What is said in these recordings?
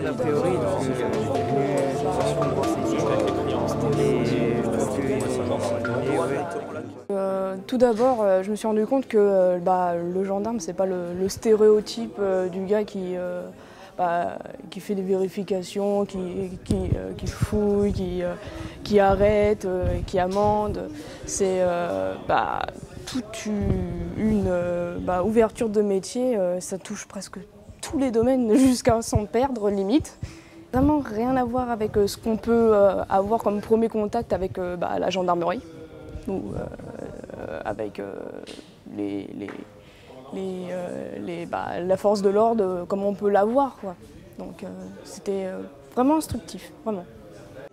a priori, donc j'étais venu de toute façon voir Tout d'abord, je me suis rendu compte que le gendarme, c'est pas le stéréotype du gars qui fait des vérifications, qui fouille, qui arrête, qui amende. C'est toute une ouverture de métier, ça touche presque tous les domaines jusqu'à s'en perdre limite. Vraiment rien à voir avec ce qu'on peut avoir comme premier contact avec la gendarmerie ou avec la force de l'ordre comme on peut l'avoir, quoi. Donc c'était vraiment instructif, vraiment.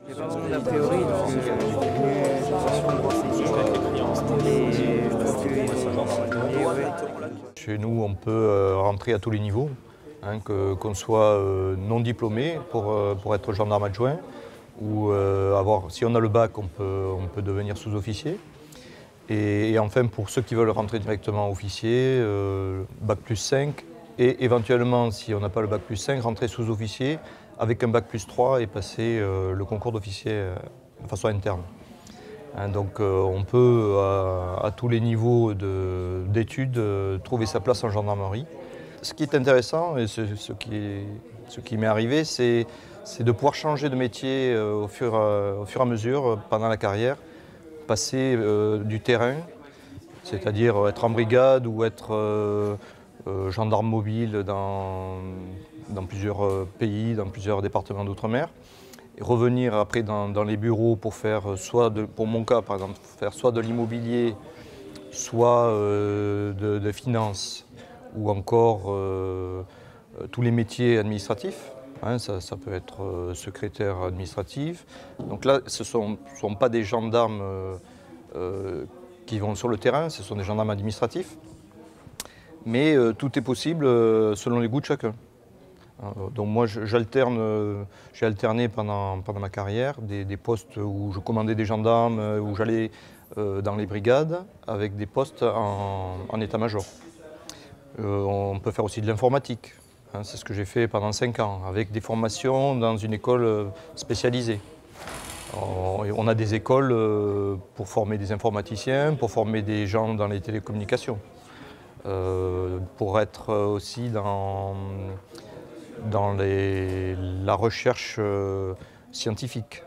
A priori, donc j'étais venu de toute façon voir Chez nous, on peut rentrer à tous les niveaux, hein, qu'on soit non diplômé pour être gendarme adjoint, ou si on a le bac, on peut devenir sous-officier. Et enfin, pour ceux qui veulent rentrer directement officier, bac plus 5, et éventuellement, si on n'a pas le bac plus 5, rentrer sous-officier avec un bac plus 3 et passer le concours d'officier de façon interne. Hein, donc on peut, à tous les niveaux d'études, trouver sa place en gendarmerie. Ce qui est intéressant, et ce qui m'est arrivé, c'est de pouvoir changer de métier au fur et à mesure pendant la carrière, passer du terrain, c'est-à-dire être en brigade ou être gendarme mobile dans plusieurs pays, dans plusieurs départements d'outre-mer, et revenir après dans les bureaux pour faire pour mon cas par exemple, faire soit de l'immobilier, soit de finance, ou encore tous les métiers administratifs. Hein, ça peut être secrétaire administratif. Donc là, ce ne sont pas des gendarmes qui vont sur le terrain, ce sont des gendarmes administratifs. Mais tout est possible selon les goûts de chacun. Donc moi, j'ai alterné pendant ma carrière des postes où je commandais des gendarmes, où j'allais dans les brigades, avec des postes en état-major. On peut faire aussi de l'informatique. Hein, c'est ce que j'ai fait pendant 5 ans, avec des formations dans une école spécialisée. On a des écoles pour former des informaticiens, pour former des gens dans les télécommunications, pour être aussi dans la recherche scientifique,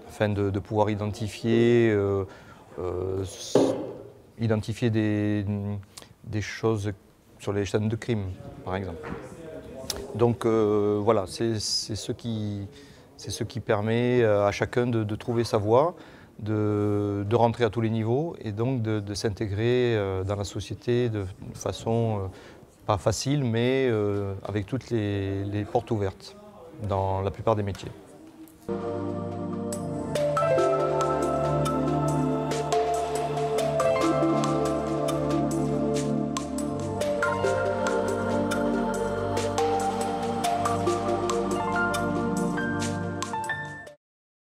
afin de pouvoir identifier des choses sur les chaînes de crime, par exemple. Donc voilà, c'est ce qui permet à chacun de trouver sa voie, de rentrer à tous les niveaux et donc de s'intégrer dans la société de façon pas facile, mais avec toutes les portes ouvertes dans la plupart des métiers.